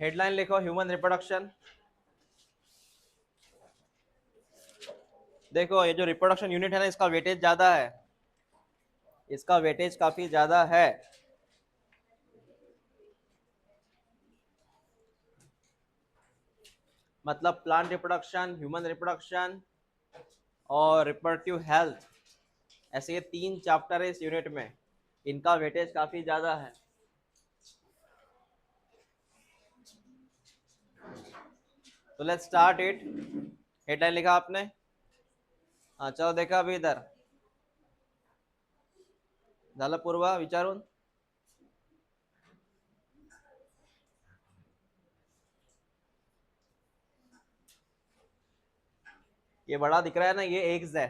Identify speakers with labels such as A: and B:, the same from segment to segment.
A: Headline लिखो human reproduction. देखो ये जो रिप्रोडक्शन यूनिट है ना, इसका वेटेज ज्यादा है, इसका वेटेज काफी ज्यादा है। मतलब प्लांट रिप्रोडक्शन, ह्यूमन रिप्रोडक्शन और रिप्रोडक्टिव हेल्थ, ऐसे ये 3 चैप्टर है इस यूनिट में, इनका वेटेज काफी ज्यादा है। तो लेट्स स्टार्ट इट। हेडलाइन लिखा आपने? हाँ चलो देखा अभी इधर, झालं पूर्वा विचारून? ये बड़ा दिख रहा है ना, ये एग्स है,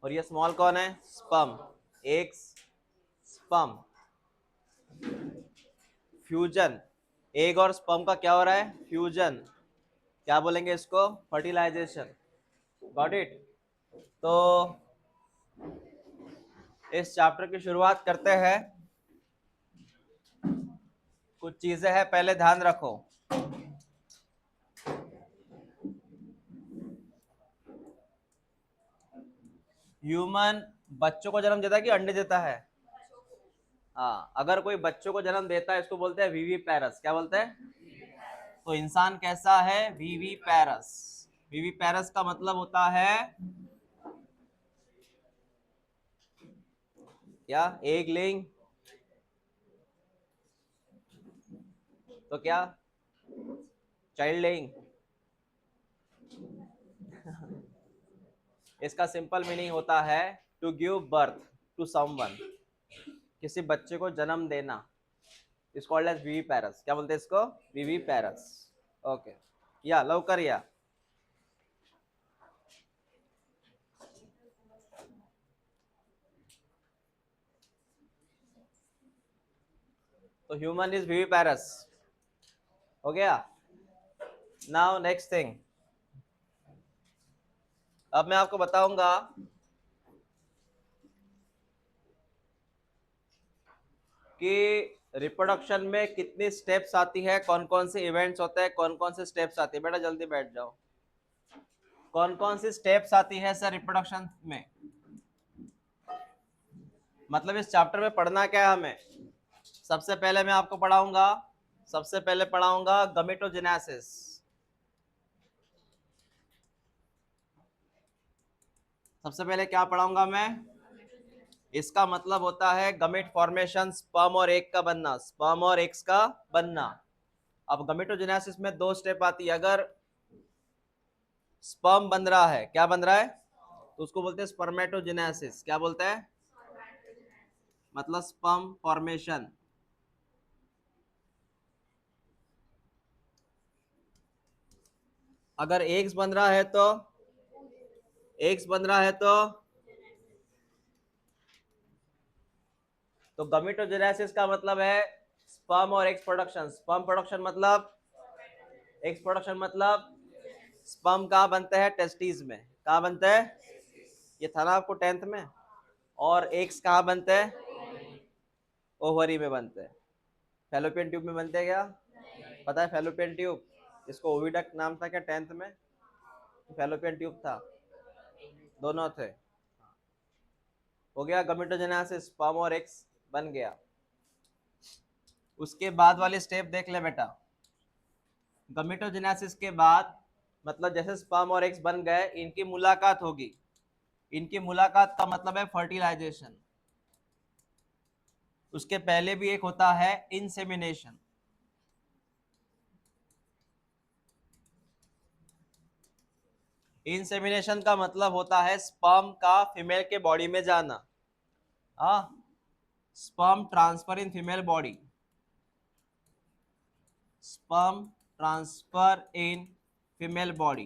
A: और ये स्मॉल कौन है? Sperm. Eggs, sperm, fusion. Egg और स्पर्म का क्या हो रहा है? फ्यूजन। क्या बोलेंगे इसको? फर्टिलाइजेशन। Got it? तो इस चैप्टर की शुरुआत करते हैं। कुछ चीजें हैं, पहले ध्यान रखो। ह्यूमन बच्चों को जन्म देता है कि अंडे देता है? हाँ, अगर कोई बच्चों को जन्म देता है इसको बोलते हैं वीवी पैरस। क्या बोलते हैं? तो इंसान कैसा है? वीवी पैरस। वीवी पैरस का मतलब होता है क्या? Egg laying. तो क्या? Child laying. इसका सिंपल मीनिंग होता है to give birth to someone, किसी बच्चे को जन्म देना। इस कॉल्ड एज वीवी पैरस। क्या बोलते हैं इसको? वीवी पैरस। ओके, या लवकर या। तो ह्यूमन इज वीवी पैरस, हो गया। नाउ नेक्स्ट थिंग, अब मैं आपको बताऊंगा कि रिप्रोडक्शन में कितनी स्टेप्स आती है, कौन कौन से इवेंट्स होते हैं, कौन कौन से स्टेप्स आती है। बेटा जल्दी बैठ जाओ। कौन कौन सी स्टेप्स आती है सर रिप्रोडक्शन में? मतलब इस चैप्टर में पढ़ना क्या है हमें? सबसे पहले मैं आपको पढ़ाऊंगा, सबसे पहले पढ़ाऊंगा गमेटोजेनेसिस। सबसे पहले क्या पढ़ाऊंगा मैं? इसका मतलब होता है गमेट फॉर्मेशन, स्पर्म और एग का बनना, स्पर्म और एग्स का बनना। अब गमेटोजेनेसिस में 2 स्टेप आती है। अगर स्पर्म बन रहा है, क्या बन रहा है, तो उसको बोलते हैं स्पर्मेटोजेनेसिस। क्या बोलते हैं? मतलब स्पर्म फॉर्मेशन। अगर एग्स बन रहा है तो, एग्स बन रहा है तो गमेटोजेनेसिस का मतलब है स्पर्म और एग्स प्रोडक्शन। स्पर्म प्रोडक्शन मतलब, एग्स प्रोडक्शन मतलब, स्पर्म कहाँ बनते हैं? टेस्टिस में। कहाँ बनते हैं? ये था ना आपको 10th में। और एग्स कहाँ बनते हैं? ओवरी में बनते हैं। फैलोपियन ट्यूब में बनते हैं क्या? पता है फैलोपियन ट्यूब? इसको ओविडक्ट नाम था क्या 10th में? फैलोपियन ट्यूब था, दोनों थे। हो गया गमेटोजेनेसिस, स्पर्म और एग्स बन गया। उसके बाद वाले स्टेप देख ले बेटा। गमेटोजेनेसिस के बाद मतलब जैसे स्पर्म और एग्स बन गए, इनकी मुलाकात होगी। इनकी मुलाकात का मतलब है फर्टिलाइजेशन। उसके पहले भी एक होता है इंसेमिनेशन। इंसेमिनेशन का मतलब होता है स्पर्म का फीमेल के बॉडी में जाना। Sperm transfer in female body, sperm transfer in female body,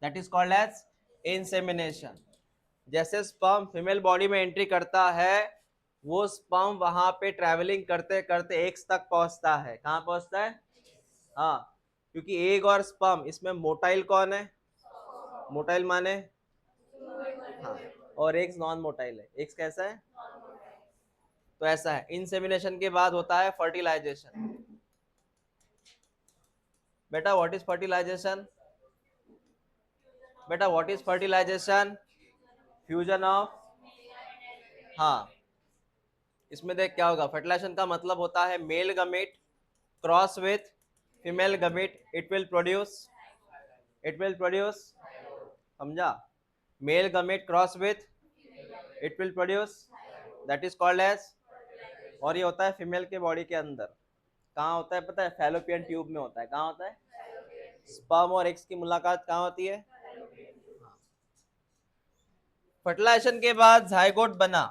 A: that is called as insemination। जैसे स्पर्म फीमेल बॉडी में एंट्री करता है, वो स्पर्म वहां पे ट्रैवलिंग करते करते एग्स तक पहुंचता है। कहां पहुंचता है? हाँ, क्योंकि एग और स्पर्म इसमें मोटाइल कौन है? मोटाइल माने, हाँ, और एग्स नॉन मोटाइल है। एग्स कैसा है? तो ऐसा है, इंसेमिनेशन के बाद होता है फर्टिलाइजेशन। बेटा व्हाट इज फर्टिलाइजेशन? बेटा what is fertilization? Fusion of, हाँ, इसमें देख क्या होगा, फर्टिलाइजेशन का मतलब होता है male gamete cross with female gamete, it will produce, समझा? Male gamete cross with, it will produce, that is called age, और ये होता है फीमेल के बॉडी के अंदर। कहाँ होता है पता है? फैलोपियन ट्यूब में होता है। कहाँ होता है? स्पर्म और एग्स की मुलाकात कहाँ होती है? फर्टिलाइजेशन के बाद जाइगोट बना।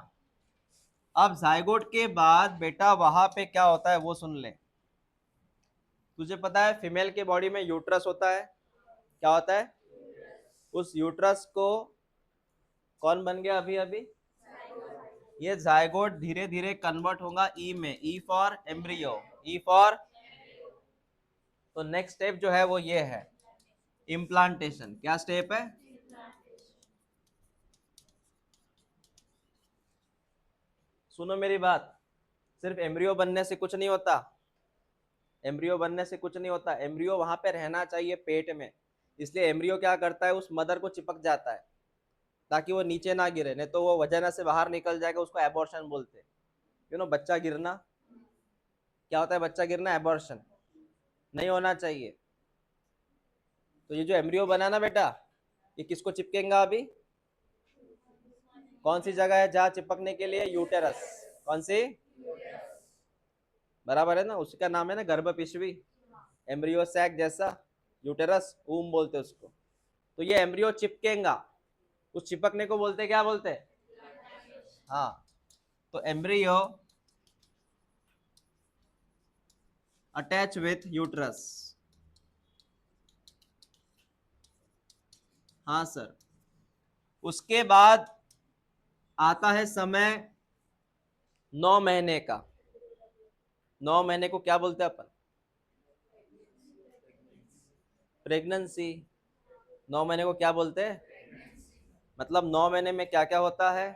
A: अब जाइगोट के बाद बेटा वहां पे क्या होता है वो सुन ले। तुझे पता है फीमेल के बॉडी में यूट्रस होता है, क्या होता है? उस यूट्रस को कौन बन गया अभी अभी? ये जाइगोट धीरे धीरे कन्वर्ट होगा ई में, E for embryo, E for, तो नेक्स्ट स्टेप जो है वो ये है इम्प्लांटेशन। क्या स्टेप है? सुनो मेरी बात, सिर्फ एम्ब्रियो बनने से कुछ नहीं होता, एम्ब्रियो बनने से कुछ नहीं होता, एम्ब्रियो वहां पे रहना चाहिए पेट में, इसलिए एम्ब्रियो क्या करता है उस मदर को चिपक जाता है ताकि वो नीचे ना गिरे, नहीं तो वो वजाना से बाहर निकल जाएगा, उसको एबॉर्शन बोलते हैं। बच्चा गिरना, क्या होता है? बच्चा गिरना एबॉर्शन, नहीं होना चाहिए। तो ये जो एम्ब्रियो बना ना बेटा, ये किसको चिपकेगा अभी? कौन सी जगह है जहाँ चिपकने के लिए? यूटेरस। कौन सी? बराबर है ना, उसका नाम है ना गर्भ पिशवी, एम्ब्रियो सैक जैसा, यूटेरस ऊम बोलते हैं उसको। तो ये एम्ब्रियो चिपकेगा, उस चिपकने को बोलते क्या बोलते हैं? हाँ, तो एम्ब्रियो अटैच विथ यूट्रस। हाँ सर। उसके बाद आता है समय 9 महीने का। 9 महीने को क्या बोलते हैं अपन? प्रेगनेंसी। 9 महीने को क्या बोलते हैं? मतलब 9 महीने में क्या क्या होता है?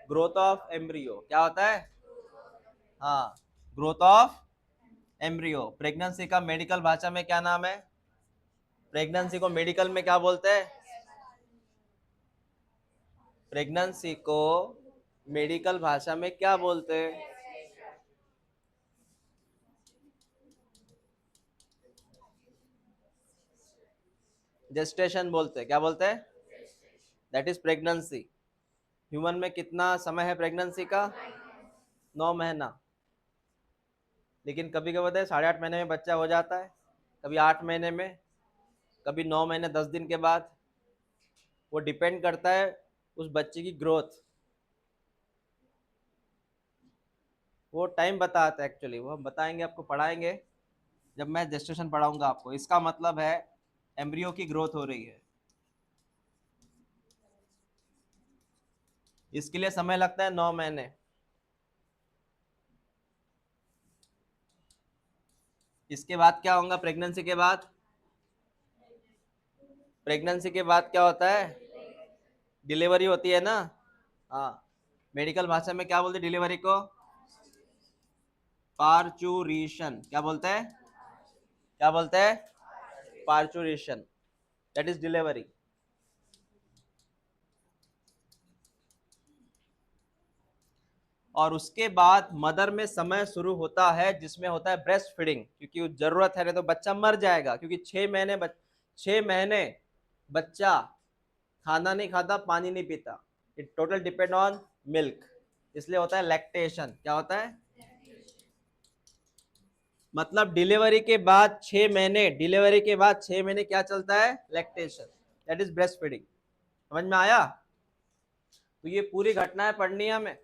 A: Growth of embryo. क्या होता है? हाँ, ग्रोथ ऑफ एम्ब्रियो। प्रेगनेंसी का मेडिकल भाषा में क्या नाम है? प्रेगनेंसी को मेडिकल में क्या बोलते हैं? प्रेगनेंसी को मेडिकल भाषा में क्या बोलते हैं? जेस्टेशन बोलते हैं। क्या बोलते हैं? That is pregnancy. ह्यूमन में कितना समय है प्रेगनेंसी का? 9 महीना। लेकिन कभी कभी होता है 8.5 महीने में बच्चा हो जाता है, कभी 8 महीने में, कभी 9 महीने 10 दिन के बाद। वो डिपेंड करता है उस बच्चे की ग्रोथ, वो टाइम बताता है एक्चुअली, वो हम बताएंगे आपको, पढ़ाएंगे जब मैं जेस्टेशन पढ़ाऊंगा आपको। इसका मतलब है एम्ब्रियो की ग्रोथ हो रही है, इसके लिए समय लगता है 9 महीने। इसके बाद क्या होगा? प्रेगनेंसी के बाद, प्रेगनेंसी के बाद क्या होता है? डिलीवरी होती है ना। हाँ, मेडिकल भाषा में क्या बोलते हैं डिलीवरी को? पार्चुरेशन। क्या बोलते हैं? क्या बोलते हैं? Parturition, that is delivery. और उसके बाद मदर में समय शुरू होता है जिसमें होता है ब्रेस्ट फीडिंग, क्योंकि जरूरत है, नहीं तो बच्चा मर जाएगा, क्योंकि 6 महीने बच्चा खाना नहीं खाता, पानी नहीं पीता, it total depend on milk, इसलिए होता है लैक्टेशन। क्या होता है? मतलब डिलीवरी के बाद 6 महीने, डिलीवरी के बाद 6 महीने क्या चलता है? Lactation, that is breast feeding. समझ में आया? तो ये पूरी घटनाएं पढ़नी है हमें,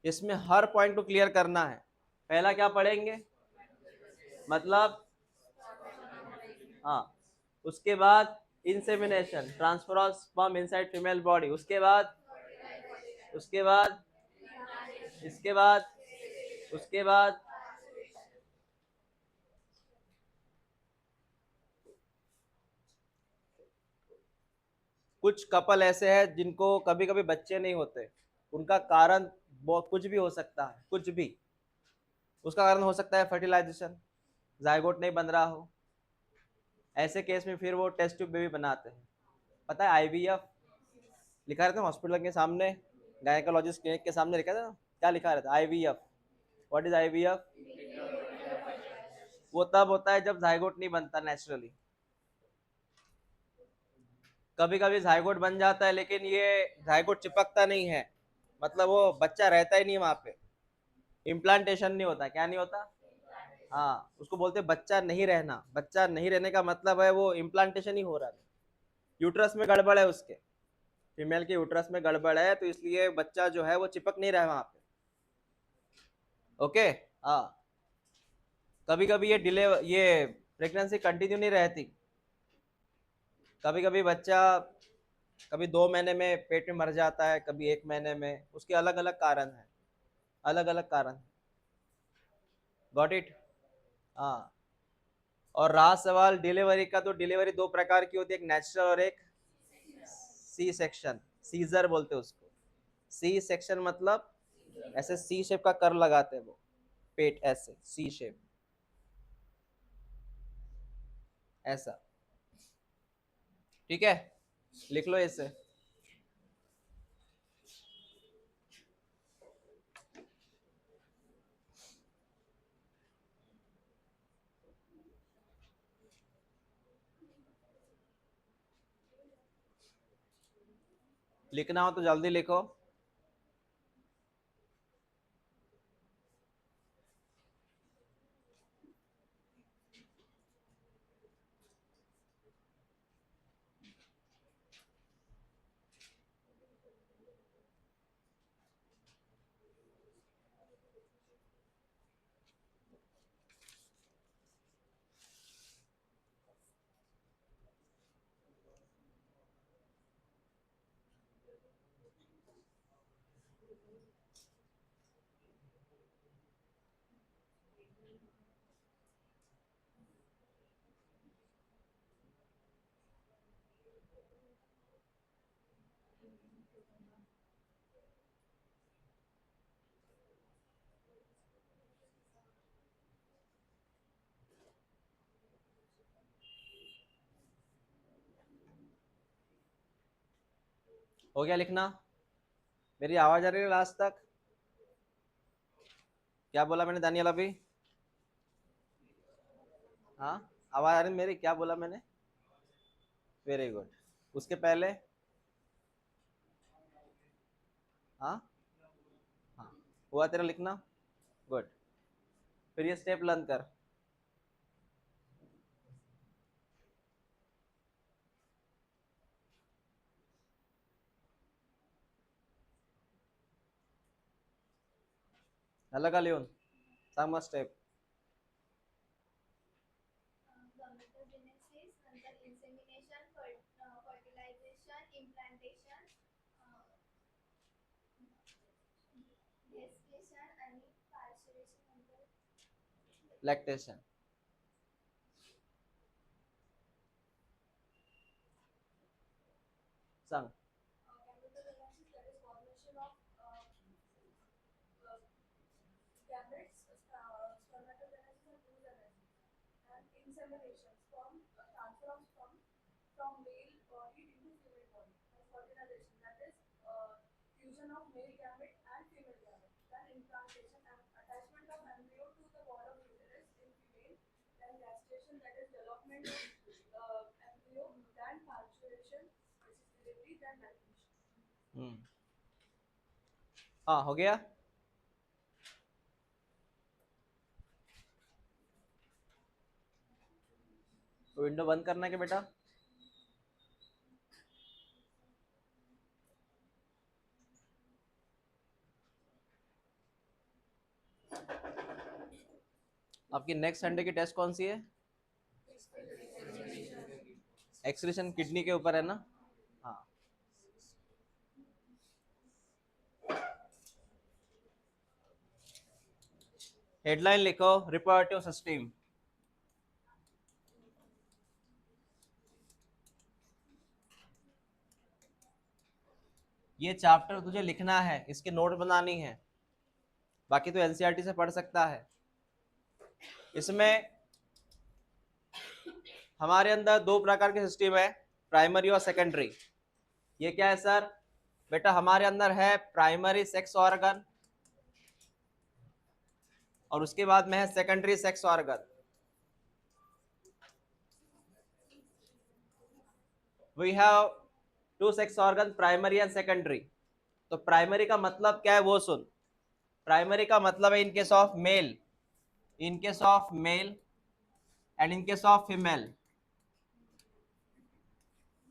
A: इसमें हर पॉइंट को क्लियर करना है। पहला क्या पढ़ेंगे? मतलब, हाँ, उसके बाद insemination, transfer of sperm inside female body, उसके बाद, उसके बाद, इसके बाद, उसके बाद, कुछ कपल ऐसे हैं जिनको कभी कभी बच्चे नहीं होते, उनका कारण वो कुछ भी हो सकता है, कुछ भी। उसका कारण हो सकता है फर्टिलाइजेशन, जायगोट नहीं बन रहा हो। ऐसे केस में फिर वो टेस्ट ट्यूब बेबी बनाते हैं। पता है आईवीएफ लिखा रहता है हॉस्पिटल के सामने, गायकोलॉजिस्ट क्लिनिक के सामने लिखा था ना, क्या लिखा रहता है? आईवीएफ। What is IVF? वो तब होता है जब जायगोट नहीं बनता नेचुरली। कभी कभी जायगोट बन जाता है लेकिन ये जायगोट चिपकता नहीं है, मतलब वो बच्चा रहता ही नहीं वहां पे, इम्प्लांटेशन नहीं होता। क्या नहीं होता? हाँ, उसको बोलते हैं बच्चा नहीं रहना। बच्चा नहीं रहने का मतलब है वो इम्प्लांटेशन ही हो रहा है, यूट्रस में गड़बड़ है उसके, फीमेल के यूट्रस में गड़बड़ है, तो इसलिए बच्चा जो है वो चिपक नहीं रहा है वहां पे। ओके। हाँ, कभी कभी ये डिले, ये प्रेगनेंसी कंटिन्यू नहीं रहती। कभी कभी बच्चा कभी 2 महीने में पेट में मर जाता है, कभी 1 महीने में, उसके अलग अलग कारण है, अलग अलग कारण। Got it? हाँ। और रहा सवाल डिलीवरी का, तो डिलीवरी 2 प्रकार की होती है, एक नेचुरल और एक सी सेक्शन, सीजर बोलते हैं उसको। सी सेक्शन मतलब ऐसे सी शेप का कर लगाते हैं वो, पेट ऐसे सी शेप, ऐसा। ठीक है, लिख लो इसे। लिखना हो तो जल्दी लिखो। हो गया लिखना? मेरी आवाज आ रही है लास्ट तक? क्या बोला मैंने दानियल अभी? हाँ, आवाज आ रही है मेरी? क्या बोला मैंने? Very good. उसके पहले? हाँ। हाँ, हुआ तेरा लिखना? गुड। फिर ये स्टेप लर्न कर। झालं का लिहून? सांग मग स्टेप.
B: gametogenesis, नंतर insemination, fertilization, implantation, gestation आणि parturition नंतर
A: लॅक्टेशन. सांग.
B: gametogenesis, that is formation of gametes, spermatogenesis and oogenesis, and insemination, transfer of sperm from male body into female body, and fertilization, that is fusion of male gamete and female gamete, then implantation and attachment of embryo to the wall of uterus in female, then gestation, that is development of embryo, then parturition, which is delivery, then lactation.
A: हाँ, हो गया. तो window बंद करना है क्या बेटा? आपकी नेक्स्ट संडे की टेस्ट कौन सी है? एक्सक्रीशन किडनी के ऊपर है ना? हाँ. हेडलाइन लिखो, रिप्रोडक्टिव सिस्टम. ये चैप्टर तुझे लिखना है, इसके नोट बनानी है. बाकी तो एनसीईआरटी से पढ़ सकता है। इसमें हमारे अंदर दो प्रकार के सिस्टम है, प्राइमरी और सेकेंडरी। ये क्या है सर? बेटा हमारे अंदर है प्राइमरी सेक्स ऑर्गन और उसके बाद में है secondary sex organ. We have two sex organ, primary and secondary. तो प्राइमरी का मतलब क्या है वो सुन। प्राइमरी का मतलब है in case of male, in case of male and in case of female.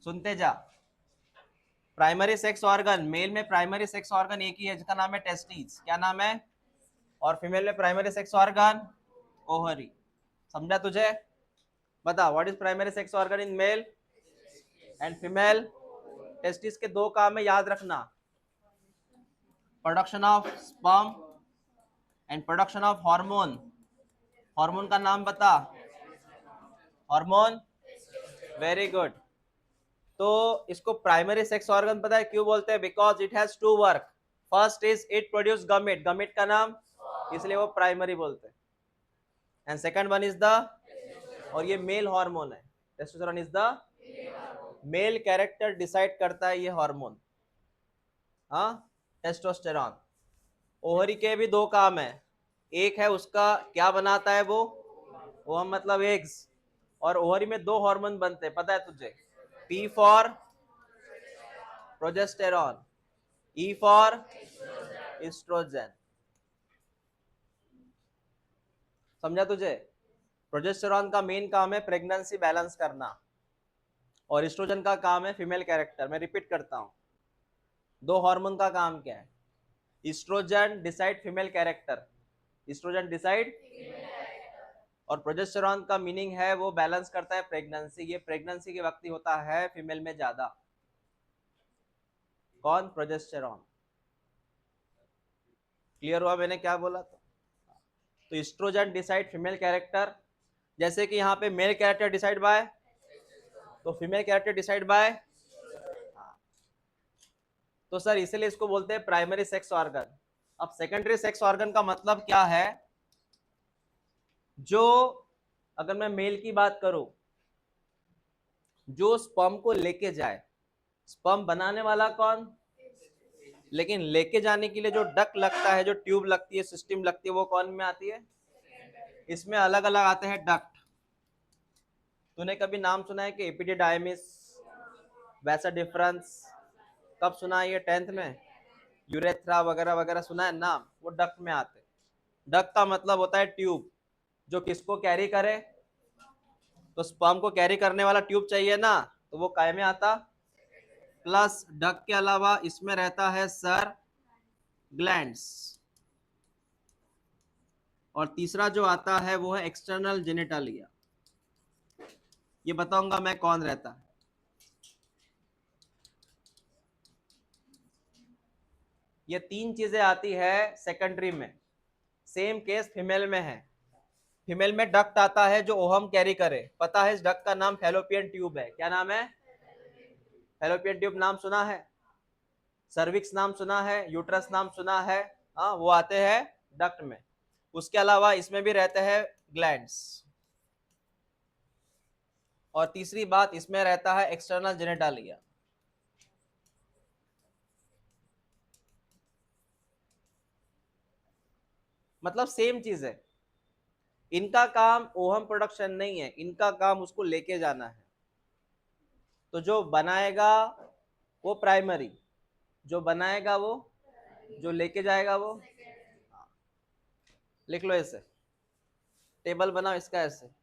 A: सुनते जा। प्राइमरी सेक्स ऑर्गन, मेल में प्राइमरी सेक्स ऑर्गन एक ही है जिसका नाम है टेस्टिस। क्या नाम है? और फीमेल में प्राइमरी सेक्स ऑर्गन ओहरी। समझा तुझे? बता, what is primary sex organ in male and female? Testis के दो काम है, याद रखना, production of sperm and production of hormone. Hormone का नाम बता। Hormone, very good. तो इसको प्राइमरी सेक्स ऑर्गन पता है क्यों बोलते हैं? Because it has to work. First is it produce gamete, gamete का नाम, इसलिए वो प्राइमरी बोलते हैं। And second one is the, और ये मेल हार्मोन है, testosterone is the male character decide करता है ये हार्मोन, हाँ, टेस्टोस्टेरोन। ओवरी के भी दो काम है, एक है उसका क्या बनाता है वो हम मतलब एग्स, और ओवरी में दो हार्मोन बनते हैं, पता है तुझे? P for progesterone, E for estrogen. समझा तुझे? प्रोजेस्टेरॉन का मेन काम है प्रेगनेंसी बैलेंस करना और एस्ट्रोजन का काम है फीमेल कैरेक्टर। मैं रिपीट करता हूं, दो हार्मोन का काम क्या है? Estrogen decide female character, estrogen decide, और प्रोजेस्टेरॉन का मीनिंग है वो बैलेंस करता है प्रेगनेंसी। ये प्रेगनेंसी के वक्त ही होता है फीमेल में ज्यादा। कौन? प्रोजेस्टेरॉन। क्लियर हुआ मैंने क्या बोला? तो एस्ट्रोजन डिसाइड फीमेल कैरेक्टर, जैसे कि यहाँ पे मेल कैरेक्टर डिसाइड बाय, तो फीमेल कैरेक्टर डिसाइड बाय। तो सर इसलिए इसको बोलते हैं प्राइमरी सेक्स ऑर्गन। अब सेकेंडरी सेक्स ऑर्गन का मतलब क्या है? जो, अगर मैं मेल की बात करूं, जो स्पर्म को लेके जाए, स्पर्म बनाने वाला कौन? लेकिन लेके जाने के लिए जो डक लगता है, जो ट्यूब लगती है, सिस्टम लगती है, वो कौन में आती है? इसमें अलग अलग आते हैं डक्ट। तूने कभी नाम सुना है कि एपिडिडायमिस, वैसा डिफरेंस? कब सुना है ये? 10th में। यूरेथ्रा वगैरह वगैरह सुना है नाम? वो डक्ट में आते। डक्ट का मतलब होता है ट्यूब, जो किसको कैरी करे? तो स्पर्म को कैरी करने वाला ट्यूब चाहिए ना, तो वो काय में आता? प्लस डक्ट के अलावा इसमें रहता है सर ग्लैंड्स, और तीसरा जो आता है वो है एक्सटर्नल जेनिटालिया। ये बताऊंगा मैं कौन रहता है। ये तीन चीजें आती है सेकेंडरी में। सेम केस फीमेल में है। फीमेल में डक्ट आता है जो ओहम कैरी करे, पता है इस डक्ट का नाम फैलोपियन ट्यूब है। क्या नाम है? फैलोपियन ट्यूब नाम सुना है? सर्विक्स नाम सुना है? यूट्रस नाम सुना है? हाँ, वो आते हैं डक्ट में। उसके अलावा इसमें भी रहते हैं ग्लैंड्स, और तीसरी बात इसमें रहता है एक्सटर्नल जेनिटालिया। मतलब सेम चीज है। इनका काम ओहम प्रोडक्शन नहीं है, इनका काम उसको लेके जाना है। तो जो बनाएगा वो प्राइमरी, जो बनाएगा वो, जो लेके जाएगा वो। लिख लो ऐसे, टेबल बनाओ इसका ऐसे।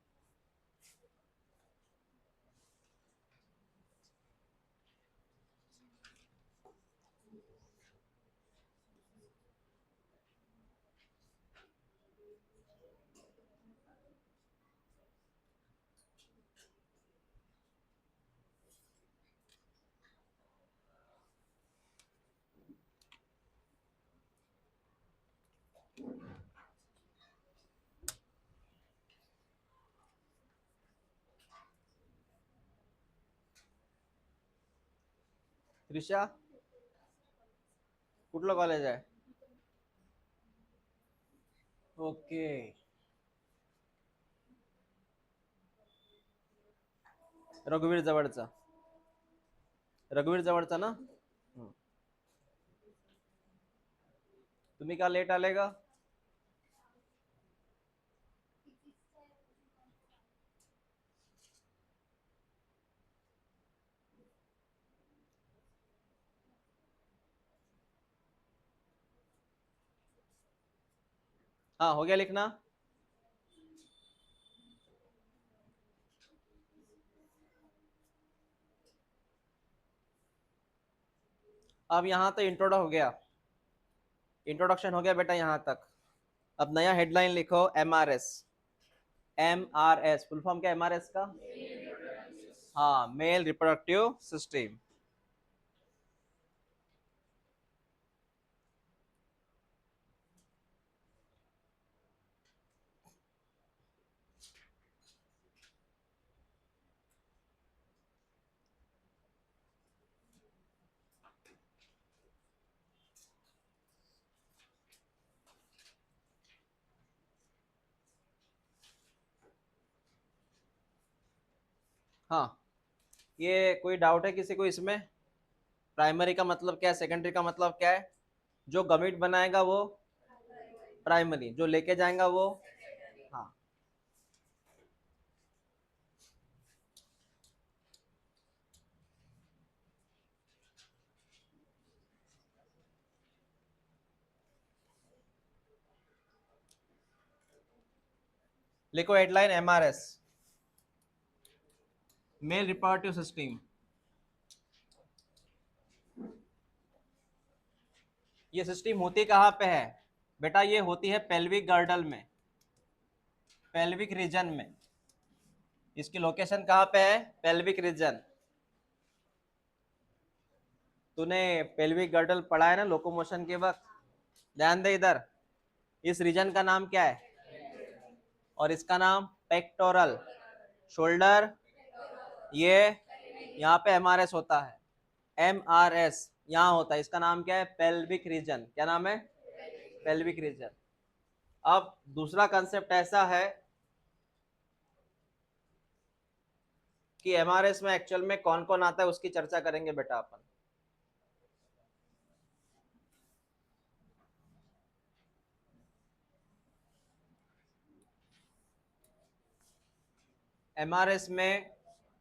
A: त्रिशा, कुठलं कॉलेज आहे? ओके, रघुवीर जवळचा, रघुवीर जवळचा ना. हम्म. तुम्ही का लेट आले का? हाँ, हो गया लिखना. अब यहाँ तो इंट्रोडक्शन हो गया, इंट्रोडक्शन हो गया बेटा यहाँ तक. अब नया हेडलाइन लिखो, MRS. MRS फुल फॉर्म क्या MRS का? हाँ, मेल रिप्रोडक्टिव सिस्टम. हाँ, ये कोई डाउट है किसी को इसमें? प्राइमरी का मतलब क्या है, सेकेंडरी का मतलब क्या है? जो गमिट बनाएगा वो प्राइमरी, जो लेके जाएगा वो. हाँ, लिखो headline MRS, male reproductive system. ये सिस्टम होती कहाँ पे है बेटा? ये होती है पेल्विक गर्डल में, पेल्विक रीजन में. इसकी लोकेशन कहाँ पे है? Pelvic region. तूने पेल्विक गर्डल पढ़ा है ना लोकोमोशन के वक्त? ध्यान दे इधर. इस रीजन का नाम क्या है? और इसका नाम पेक्टोरल, शोल्डर. ये यहाँ पे MRS होता है, MRS यहाँ होता है. इसका नाम क्या है? Pelvic region. क्या नाम है? Pelvic region. अब दूसरा कंसेप्ट ऐसा है कि MRS में एक्चुअल में कौन कौन आता है उसकी चर्चा करेंगे बेटा अपन. MRS में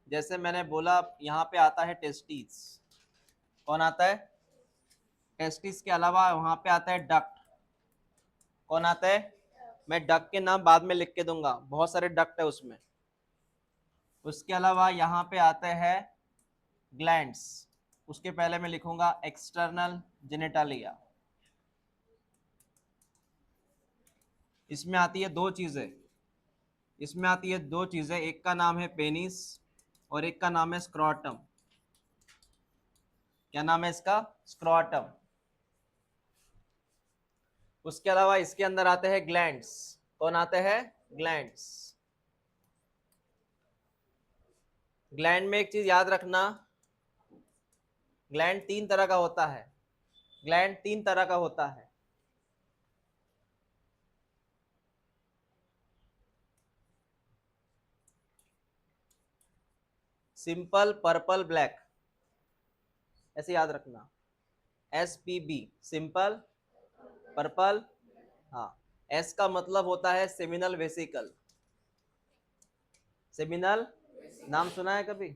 A: जैसे मैंने बोला, यहाँ पे आता है टेस्टिस. कौन आता है? टेस्टिस के अलावा वहां पे आता है डक्ट. कौन आता है? मैं डक्ट के नाम बाद में लिख के दूंगा, बहुत सारे डक्ट है उसमें. उसके अलावा यहाँ पे आते हैं ग्लैंड्स. उसके पहले मैं लिखूंगा एक्सटर्नल जेनिटालिया. इसमें आती है दो चीजें, इसमें आती है दो चीजें. एक का नाम है पेनिस और एक का नाम है स्क्रॉटम. क्या नाम है इसका? स्क्रॉटम. उसके अलावा इसके अंदर आते हैं ग्लैंड्स. कौन आते हैं? ग्लैंड्स. ग्लैंड में एक चीज याद रखना, ग्लैंड तीन तरह का होता है. ग्लैंड तीन तरह का होता है. सिंपल, पर्पल, ब्लैक, ऐसे याद रखना. SPB, simple, purple. हाँ, S का मतलब होता है सेमिनल वेसिकल. सेमिनल नाम सुना है कभी?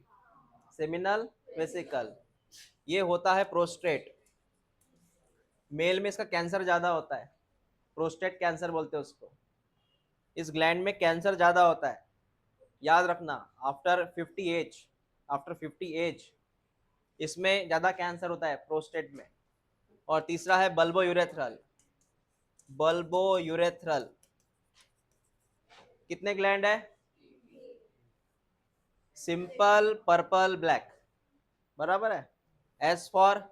A: Seminal vesicle. ये होता है प्रोस्टेट. मेल में इसका कैंसर ज्यादा होता है, प्रोस्टेट कैंसर बोलते हैं उसको. इस ग्लैंड में कैंसर ज्यादा होता है, याद रखना. आफ्टर 50 एज, आफ्टर 50 एज इसमें ज्यादा कैंसर होता है प्रोस्टेट में. और तीसरा है बल्बो यूरेथ्रल. Bulbo urethral. कितने ग्लैंड है? Simple, purple, black. बराबर है. एस फॉर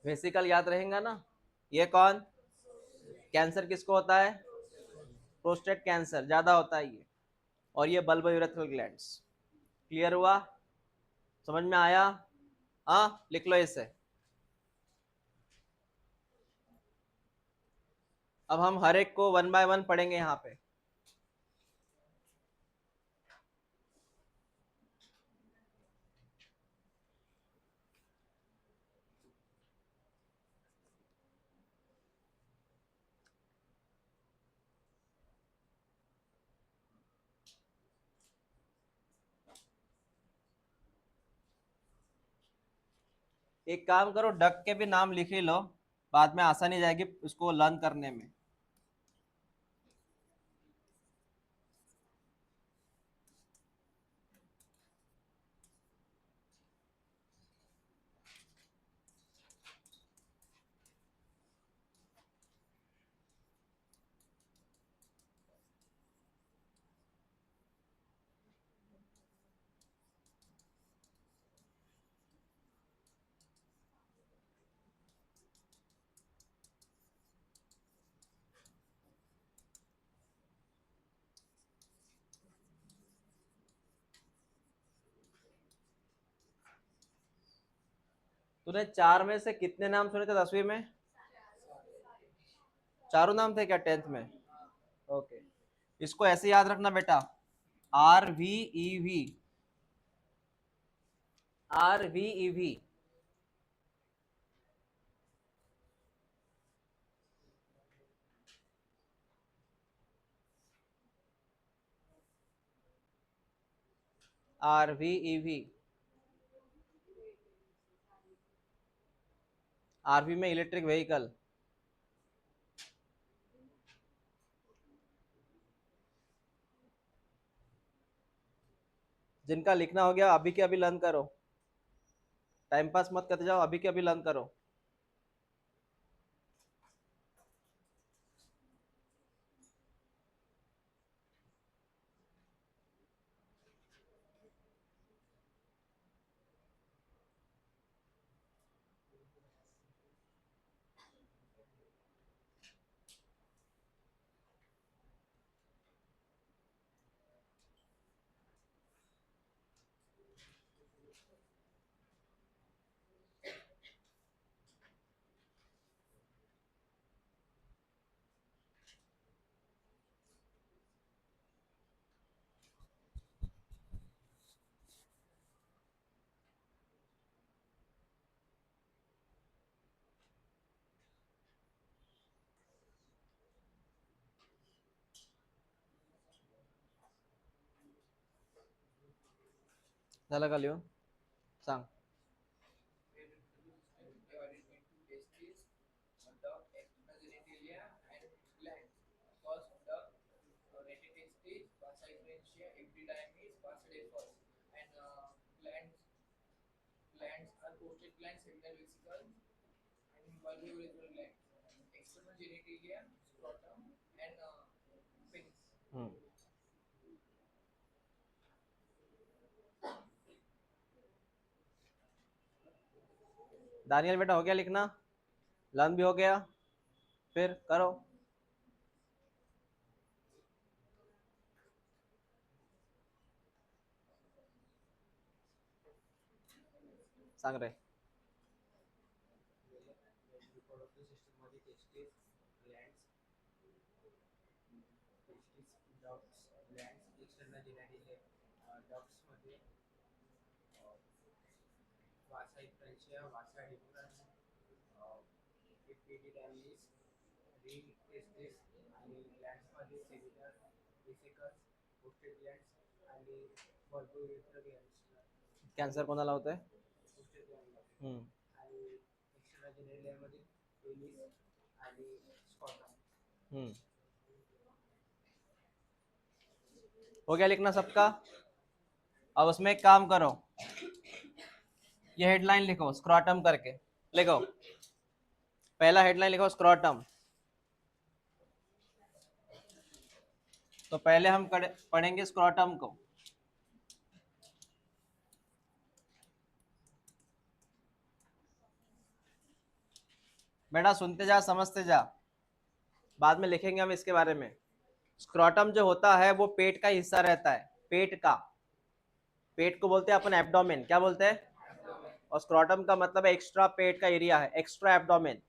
A: वेसिकल याद रहेगा ना. ये कौन? कैंसर किसको होता है? प्रोस्टेट कैंसर ज्यादा होता है ये. और ये बल्बो यूरेथ्रल ग्लैंड्स. क्लियर हुआ? समझ में आया? हाँ, लिख लो इसे. अब हम हर एक को 1 बाय 1 पढ़ेंगे यहाँ पे। एक काम करो, डक के भी नाम लिख ही लो, बाद में आसानी जाएगी उसको लर्न करने में। तूने 4 में से कितने नाम सुने थे 10वीं में? चारों नाम थे क्या 10th में? ओके, इसको ऐसे याद रखना बेटा, RVEV, RVEV। RVEV, RV में इलेक्ट्रिक व्हीकल। जिनका लिखना हो गया अभी के अभी लर्न करो, टाइम पास मत करते जाओ, अभी के अभी लर्न करो। झालं का लिहून? सांग. हम्म. दानियल बेटा हो गया लिखना? लर्न भी हो गया? फिर करो. सांग रे. कॅन्सर कोणाला होतंय? हम्म. हम्म. हो गया लिखना सबका? अब उसमें एक काम करो, ये हेडलाइन लिखो स्क्रॉटम करके, लिखो पहला हेडलाइन लिखो स्क्रॉटम। तो पहले हम पढ़ेंगे स्क्रॉटम को। बेटा सुनते जा समझते जा, बाद में लिखेंगे हम इसके बारे में। स्क्रॉटम जो होता है वो पेट का हिस्सा रहता है, पेट का। पेट को बोलते हैं अपन एब्डोमेन, क्या बोलते हैं? और स्क्रॉटम का मतलब है एक्स्ट्रा पेट का एरिया है, एक्स्ट्रा एब्डोमेन।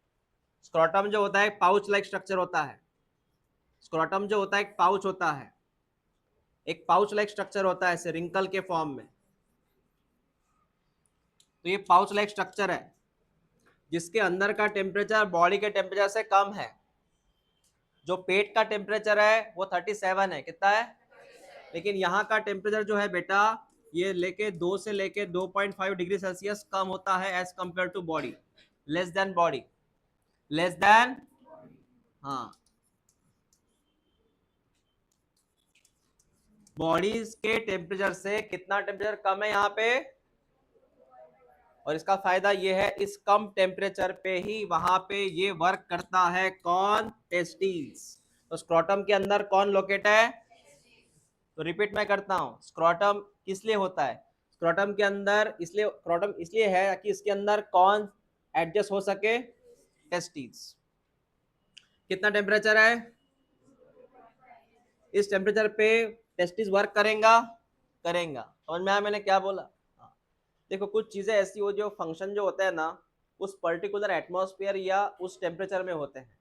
A: स्क्रॉटम जो होता है पाउच लाइक स्ट्रक्चर होता है, स्क्रोटम जो होता है एक पाउच होता है, एक पाउच लाइक स्ट्रक्चर होता है ऐसे रिंकल के फॉर्म में। तो ये पाउच लाइक स्ट्रक्चर है जिसके अंदर का टेम्परेचर बॉडी के टेम्परेचर से कम है। जो पेट का टेम्परेचर है वो 37 है, कितना है? लेकिन यहाँ का टेम्परेचर जो है बेटा ये लेके 2 से लेके 2.5 डिग्री सेल्सियस कम होता है as compare to body, less than body, less than, हाँ, बॉडीज के टेम्परेचर से कितना टेम्परेचर कम है यहाँ पे। और इसका फायदा ये है इस कम टेम्परेचर पे ही वहां पे ये वर्क करता है, कौन? टेस्टिस। तो स्क्रोटम के अंदर कौन लोकेट है? तो रिपीट मैं करता हूं, स्क्रोटम किस लिए होता है? स्क्रोटम के अंदर इसलिए, स्क्रोटम इसलिए है कि इसके अंदर कौन एडजस्ट हो सके? टेस्टिस। कितना टेम्परेचर है? इस टेम्परेचर पे टेस्टिस वर्क करेगा, करेगा। समझ में आया मैंने क्या बोला? हाँ। देखो कुछ चीजें ऐसी हो जो फंक्शन जो होते हैं ना उस पर्टिकुलर एटमॉस्फेयर या उस टेम्परेचर में होते हैं।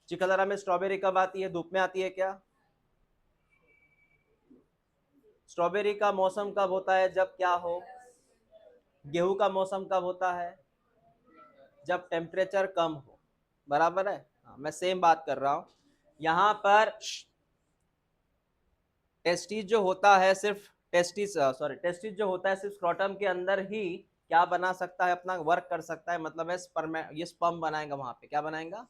A: चिकलदरा में स्ट्रॉबेरी कब आती है? धूप में आती है क्या? स्ट्रॉबेरी का मौसम कब होता है? जब क्या हो? गेहूं का मौसम कब होता है? जब टेम्परेचर कम हो, बराबर है? हाँ, मैं सेम बात कर रहा हूं यहाँ पर। टेस्टिस जो होता है सिर्फ टेस्टिस जो होता है सिर्फ स्क्रोटम के अंदर ही क्या बना सकता है, अपना वर्क कर सकता है, मतलब है स्पर्म, ये स्पर्म बनाएगा वहां पे, क्या बनाएगा?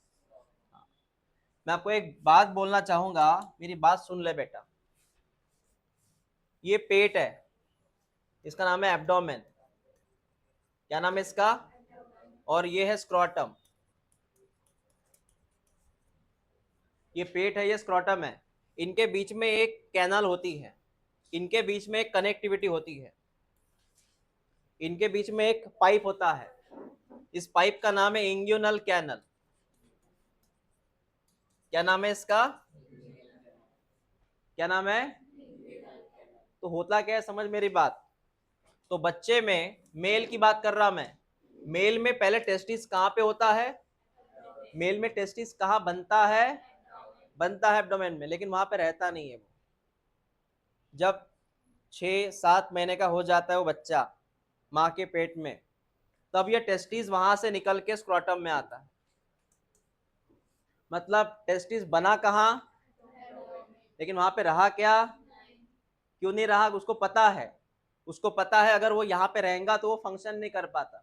A: मैं आपको एक बात बोलना चाहूंगा, मेरी बात सुन ले बेटा। ये पेट है, इसका नाम है एब्डोमेन। क्या नाम है इसका? और ये है स्क्रोटम। ये पेट है, ये स्क्रोटम है। इनके बीच में एक कैनल होती है, इनके बीच में एक कनेक्टिविटी होती है, इनके बीच में एक पाइप होता है। इस पाइप का नाम है इंग्यूनल कैनल। क्या नाम है इसका? क्या नाम है? तो होता क्या है, समझ मेरी बात। तो बच्चे में, मेल की बात कर रहा मैं, मेल में पहले टेस्टिस कहाँ पे होता है? मेल में टेस्टिस कहाँ बनता है? बनता है एब्डोमेन में, लेकिन वहां पे रहता नहीं है वो। जब 6-7 महीने का हो जाता है वो बच्चा माँ के पेट में, तब ये टेस्टिस वहां से निकल के स्क्रोटम में आता है। मतलब टेस्टिस बना कहाँ, लेकिन वहां पे रहा क्या? क्यों नहीं रहा? उसको पता है, उसको पता है अगर वो यहाँ पे रहेगा तो वो फंक्शन नहीं कर पाता,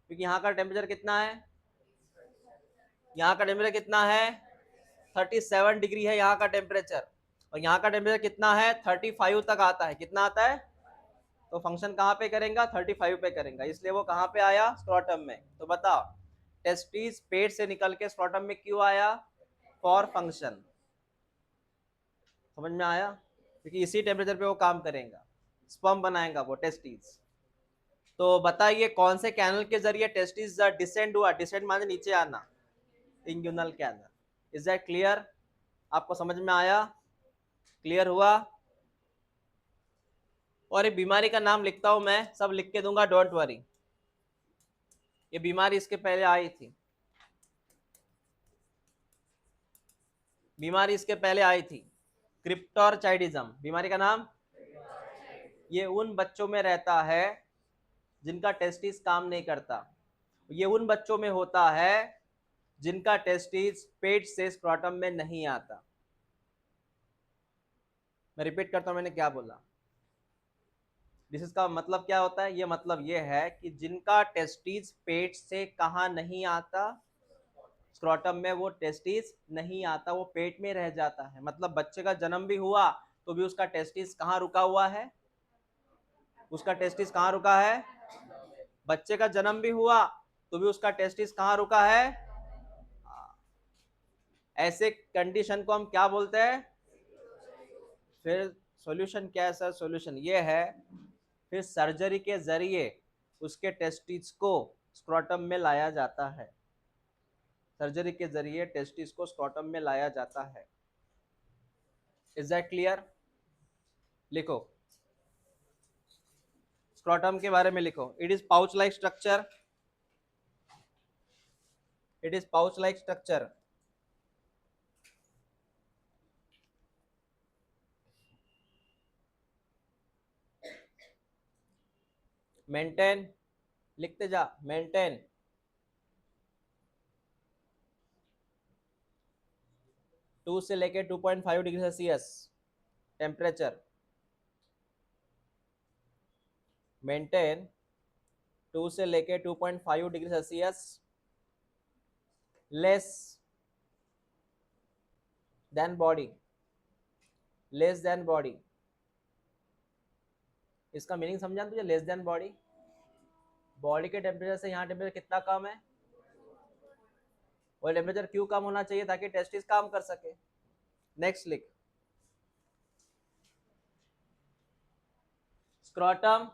A: क्योंकि यहाँ का टेम्परेचर कितना है? यहाँ का टेम्परेचर कितना है? 37 डिग्री है यहाँ का टेम्परेचर, और यहाँ का टेम्परेचर कितना है? 35 तक आता है। कितना आता है? तो फंक्शन कहाँ पे करेगा? 35 पे करेगा, इसलिए वो कहाँ पे आया? स्क्रोटम में। तो बताओ टेस्टिस पेट से निकल के स्क्रोटम में क्यों आया? For function. समझ में आया? क्योंकि इसी टेम्परेचर पे वो काम करेगा, स्पर्म बनाएगा वो टेस्टिस। तो बताइए कौन से कैनल के जरिए टेस्टिस डिसेंड हुआ? डिसेंड माने नीचे आना, इंग्यूनल कैनल। Is that clear? आपको समझ में आया? क्लियर हुआ? और ये बीमारी का नाम लिखता हूं मैं, सब लिख के दूंगा, डोंट वरी। ये बीमारी इसके पहले आई थी, बीमारी इसके पहले आई थी, क्रिप्टोरचाइडिज्म बीमारी का नाम। ये उन बच्चों में रहता है जिनका टेस्टिस काम नहीं करता। ये उन बच्चों में होता है जिनका टेस्टिस पेट से स्क्रोटम में नहीं आता। मैं रिपीट करता हूं मैंने क्या बोला। दिस इसका मतलब क्या होता है? ये मतलब ये है कि जिनका टेस्टिस पेट से कहाँ नहीं आता? स्क्रोटम में वो टेस्टिस नहीं आता, वो पेट में रह जाता है। मतलब बच्चे का जन्म भी हुआ तो भी उसका टेस्टिस कहाँ रुका हुआ है? उसका टेस्टिस कहाँ रुका है? बच्चे का जन्म भी हुआ तो भी उसका टेस्टिस कहाँ रुका है? ऐसे कंडीशन को हम क्या बोलते हैं? फिर सॉल्यूशन क्या है सर? सॉल्यूशन ये है, फिर सर्जरी के जरिए उसके टेस्टिस को स्क्रोटम में लाया जाता है। सर्जरी के जरिए टेस्टिस को स्क्रोटम में लाया जाता है। Is that clear? लिखो, स्क्रोटम के बारे में लिखो। It is pouch like structure, it is pouch like structure. Maintain, लिखते जा, मेंटेन 2 से लेके 2.5 डिग्री सेल्सियस टेम्परेचर, मेंटेन 2 से लेके 2.5 degree Celsius less than body, less than body. इसका मीनिंग समझा तुझे? लेस देन बॉडी, बॉडी के टेम्परेचर से यहाँ टेम्परेचर कितना कम है, और टेम्परेचर क्यों कम होना चाहिए? ताकि टेस्टिस काम कर सके। नेक्स्ट लिख, scrotum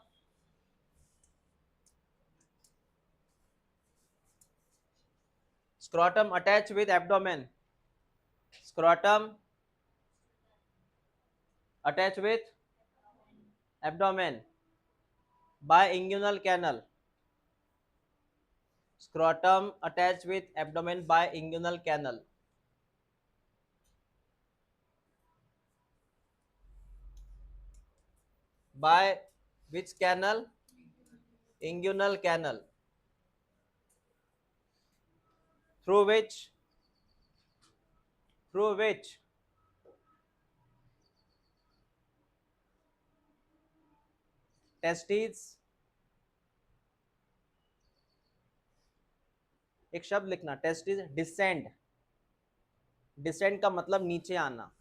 A: scrotum attached with abdomen, scrotum attached with abdomen by inguinal canal, scrotum attached with abdomen by inguinal canal, by which canal? Inguinal canal, through which testes, एक शब्द लिखना, टेस्टिस डिसेंड, डिसेंड का मतलब नीचे आना,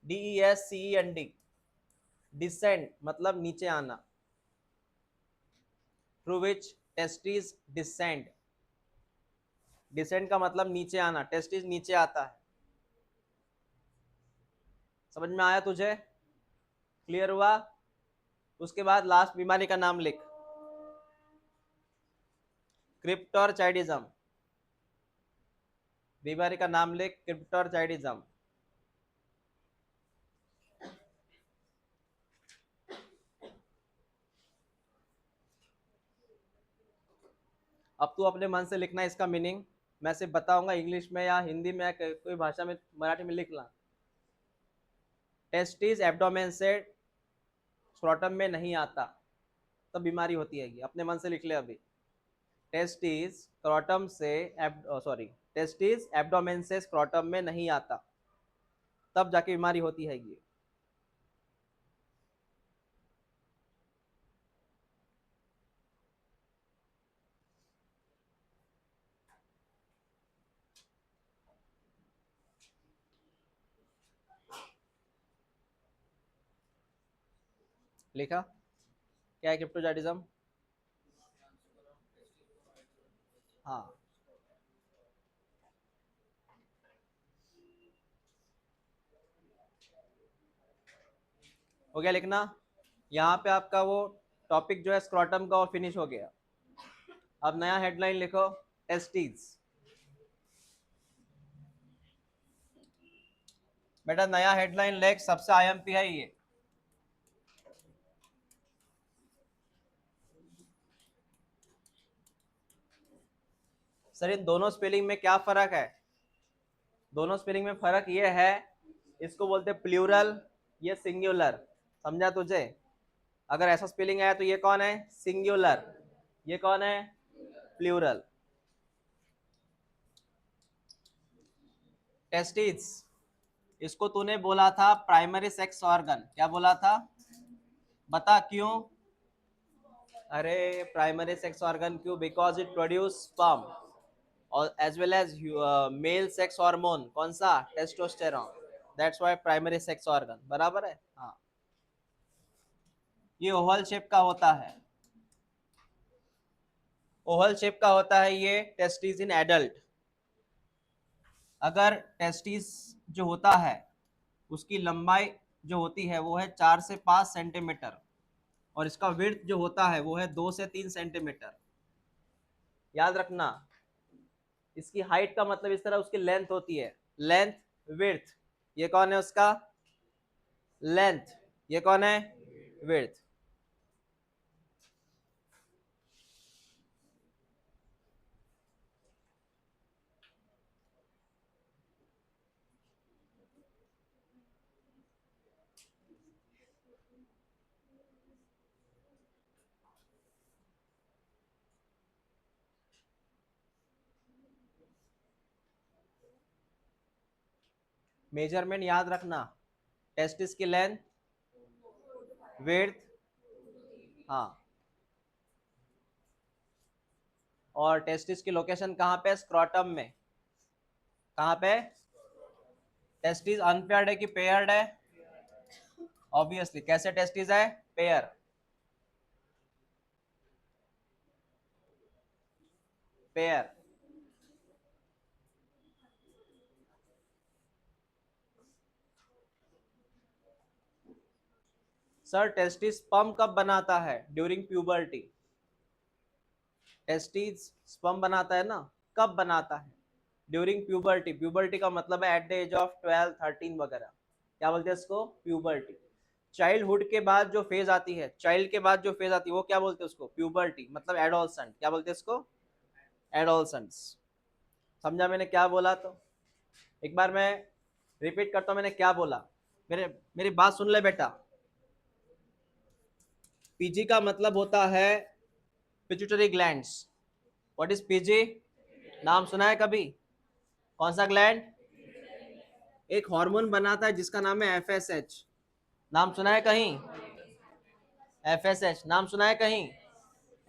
A: DESCEND, descend मतलब नीचे आना, through which testis descend, descend का मतलब नीचे आना, टेस्टिस नीचे आता है। समझ में आया तुझे? क्लियर हुआ? उसके बाद लास्ट बीमारी का नाम लिख, क्रिप्टोरचाइडिज्म, बीमारी का नाम लिख, क्रिप्टोरचाइडिज्म। अब तू अपने मन से लिखना इसका मीनिंग, मैं सिर्फ बताऊंगा, इंग्लिश में या हिंदी में या कोई भाषा में, मराठी में लिख ला। टेस्टिस एब्डोमेन से स्क्रोटम में नहीं आता तब बीमारी होती है। अपने मन से लिख ले अभी, टेस्टिस स्क्रोटम से सॉरी, टेस्टिस एब्डोमेन से स्क्रोटम में नहीं आता तब जाके बीमारी होती है। लिखा क्या है क्रिप्टोचाइडिज्म? हाँ, हो गया लिखना। यहाँ पे आपका वो टॉपिक जो है स्क्रोटम का वो फिनिश हो गया। अब नया हेडलाइन लिखो, टेस्टिस। बेटा नया हेडलाइन लिख, सबसे IMP है ये। सर इन दोनों स्पेलिंग में क्या फर्क है? दोनों स्पेलिंग में फर्क ये है, इसको बोलते हैं प्लूरल, ये सिंगुलर। समझा तुझे? अगर ऐसा स्पेलिंग आया तो ये कौन है? सिंगुलर। ये कौन है? प्लूरल। टेस्टिस, इसको तूने बोला था प्राइमरी सेक्स ऑर्गन, क्या बोला था? बता क्यों? अरे प्राइमरी सेक्स ऑर्गन क्यों? बिकॉज इट प्रोड्यूस स्पर्म और as well as male sex hormone, कौन सा? Testosterone. That's why primary sex organ. बराबर है? हाँ, ये ओवल शेप का होता है, ओवल शेप का होता है ये टेस्टिस इन एडल्ट। अगर टेस्टिस जो होता है उसकी लंबाई जो होती है वो है 4 से 5 सेंटीमीटर, और इसका विड्थ जो होता है वो है 2 से 3 सेंटीमीटर। याद रखना, इसकी हाइट का मतलब इस तरह उसकी लेंथ होती है, लेंथ विड्थ। ये कौन है उसका? लेंथ। ये कौन है? विड्थ। मेजरमेंट याद रखना, टेस्टिस की लेंथ, विड्थ, हाँ, और टेस्टिस की लोकेशन कहाँ पे? स्क्रॉटम में। कहाँ पे? टेस्टिस अनपेयर्ड है कि पेयर्ड है? ऑब्वियसली। कैसे टेस्टिस है? Pair. Pair. Sir testis sperm कब बनाता है? During puberty. टेस्टिस स्पर्म बनाता है ना, कब बनाता है? During puberty. प्यूबर्टी का मतलब है एट द एज ऑफ 12, 13 वगैरह। क्या बोलते हैं इसको? प्यूबर्टी। चाइल्डहुड के बाद जो फेज आती है, चाइल्ड के बाद जो फेज आती है वो क्या बोलते हैं उसको? प्यूबर्टी। मतलब एडोलसेंट। क्या बोलते हैं इसको? एडोलसेंस। समझा मैंने क्या बोला? तो एक बार मैं रिपीट करता हूँ मैंने क्या बोला। मेरी बात सुन ले बेटा। पीजी का मतलब होता है pituitary glands. What is PG? नाम सुना है कभी? कौन सा ग्लैंड? एक हार्मोन बनाता है जिसका नाम है एफएसएच। नाम सुना है कहीं? एफएसएच नाम सुना है कहीं?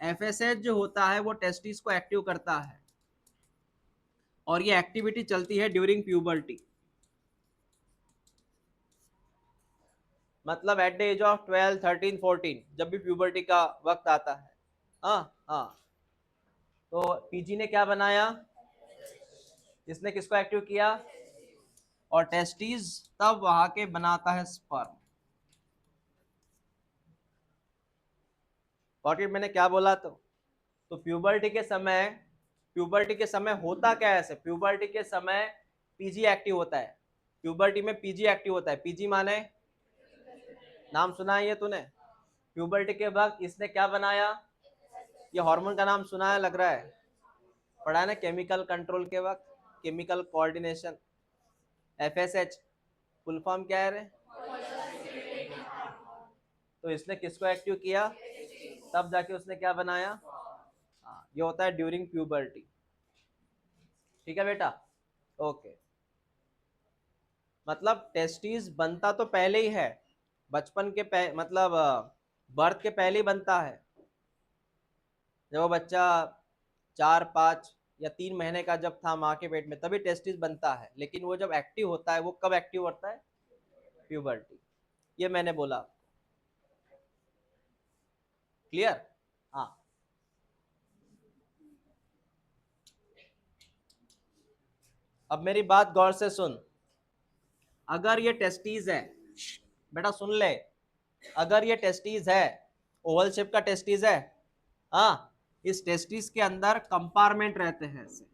A: एफएसएच जो होता है वो टेस्टिस को एक्टिव करता है, और ये एक्टिविटी चलती है ड्यूरिंग प्यूबर्टी। मतलब एट द एज ऑफ 12, 13, 14, जब भी प्यूबर्टी का वक्त आता है। हाँ हाँ। तो पीजी ने क्या बनाया? इसने किसको एक्टिव किया? और टेस्टिस तब वहां के बनाता है स्पर्म। और मैंने क्या बोला? तो प्यूबर्टी के समय होता क्या है? ऐसे प्यूबर्टी के समय पीजी एक्टिव होता है। प्यूबर्टी में पीजी एक्टिव होता है। पीजी माने? नाम सुना है ये तूने? प्यूबर्टी के वक्त इसने क्या बनाया? ये हार्मोन का नाम सुना है लग रहा है, पढ़ा है ना केमिकल कंट्रोल के वक्त, chemical coordination. FSH full form क्या है रे? तो इसने किसको एक्टिव किया? तब जाके उसने क्या बनाया? हाँ, ये होता है ड्यूरिंग प्यूबर्टी। ठीक है बेटा? ओके। मतलब टेस्टिस बनता तो पहले ही है, बचपन के मतलब बर्थ के पहले ही बनता है। जब वो बच्चा 4, 5 या 3 महीने का जब था माँ के पेट में, तभी टेस्टिस बनता है। लेकिन वो जब एक्टिव होता है, वो कब एक्टिव होता है? प्यूबर्टी। ये मैंने बोला। क्लियर? हाँ। अब मेरी बात गौर से सुन। अगर ये टेस्टिस है, बेटा सुन ले, अगर ये टेस्टिस है, ओवल शेप का टेस्टिस है, हाँ, इस टेस्टिस के अंदर कंपार्टमेंट रहते हैं ऐसे।